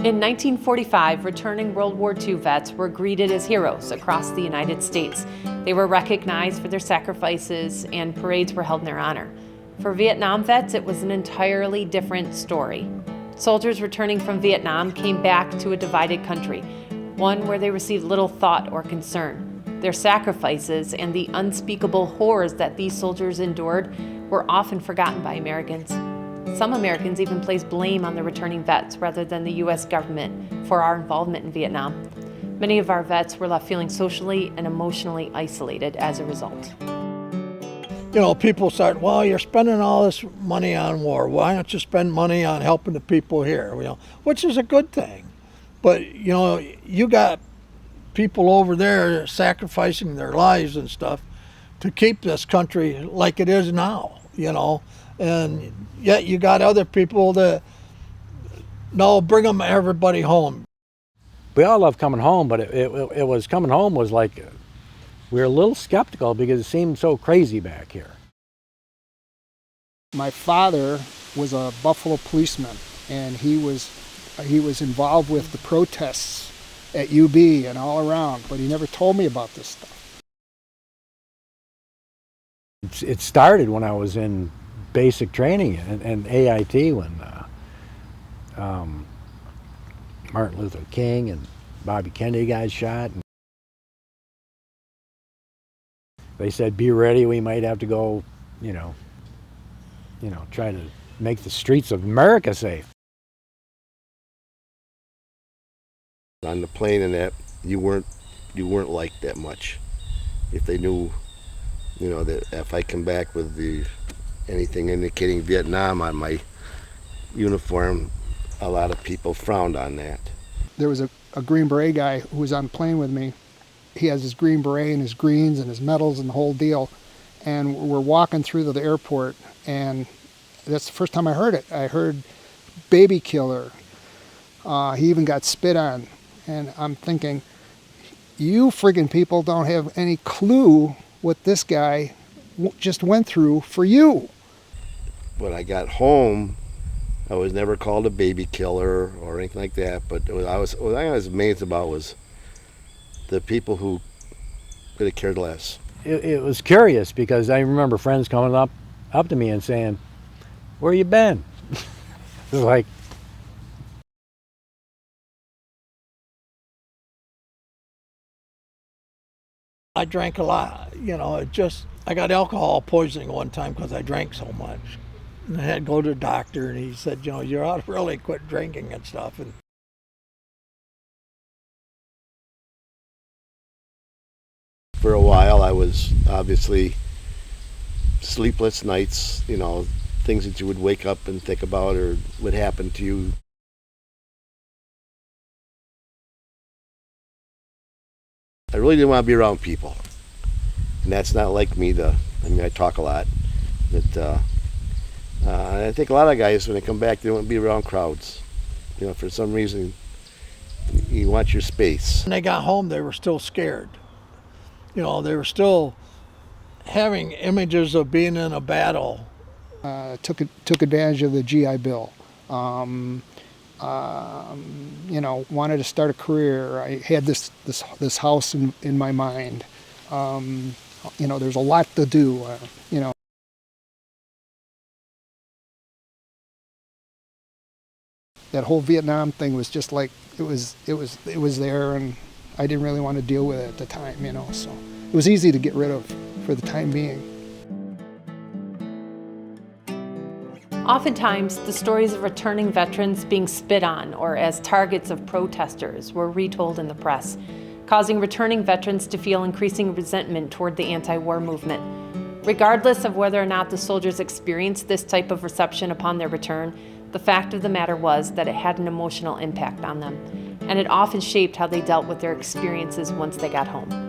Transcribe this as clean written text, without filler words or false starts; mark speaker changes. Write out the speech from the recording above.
Speaker 1: In 1945, returning World War II vets were greeted as heroes across the United States. They were recognized for their sacrifices, and parades were held in their honor. For Vietnam vets, it was an entirely different story. Soldiers returning from Vietnam came back to a divided country, one where they received little thought or concern. Their sacrifices and the unspeakable horrors that these soldiers endured were often forgotten by Americans. Some Americans even placed blame on the returning vets rather than the U.S. government for our involvement in Vietnam. Many of our vets were left feeling socially and emotionally isolated as a result.
Speaker 2: You know, people start, well, you're spending all this money on war. Why don't you spend money on helping the people here? You know, which is a good thing. But, you know, you got people over there sacrificing their lives and stuff to keep this country like it is now, you know. And yet you got other people that, no, bring them everybody home.
Speaker 3: We all love coming home, but it was coming home was like, we were a little skeptical because it seemed so crazy back here.
Speaker 4: My father was a Buffalo policeman, and he was involved with the protests at UB and all around, but he never told me about this stuff.
Speaker 3: It started when I was in basic training and AIT when Martin Luther King and Bobby Kennedy got shot. And they said, be ready, we might have to go, you know, try to make the streets of America safe.
Speaker 5: On the plane and that, you weren't liked that much. If they knew, you know, that if I come back with anything indicating Vietnam on my uniform, a lot of people frowned on that.
Speaker 4: There was a Green Beret guy who was on the plane with me. He has his Green Beret and his greens and his medals and the whole deal. And we're walking through the airport, and that's the first time I heard it. I heard baby killer. He even got spit on. And I'm thinking, you friggin' people don't have any clue what this guy just went through for you.
Speaker 5: When I got home, I was never called a baby killer or anything like that. But what I was amazed about was the people who could have cared less.
Speaker 3: It was curious because I remember friends coming up to me and saying, where you been? It was like,
Speaker 2: I drank a lot, you know, I got alcohol poisoning one time because I drank so much. And I had to go to the doctor, and he said, you know, you ought to really quit drinking and stuff. And
Speaker 5: for a while, I was obviously sleepless nights, you know, things that you would wake up and think about or would happen to you. I really didn't want to be around people. And that's not like me. I talk a lot. I think a lot of guys, when they come back, they don't want to be around crowds. You know, for some reason, you want your space.
Speaker 2: when they got home, they were still scared. You know, they were still having images of being in a battle.
Speaker 4: Took advantage of the GI Bill. You know, wanted to start a career. I had this house in my mind. You know, there's a lot to do. You know. That whole Vietnam thing was just like it was there, and I didn't really want to deal with it at the time. You know, so it was easy to get rid of for the time being.
Speaker 1: Oftentimes, the stories of returning veterans being spit on or as targets of protesters were retold in the press, causing returning veterans to feel increasing resentment toward the anti-war movement. Regardless of whether or not the soldiers experienced this type of reception upon their return, the fact of the matter was that it had an emotional impact on them, and it often shaped how they dealt with their experiences once they got home.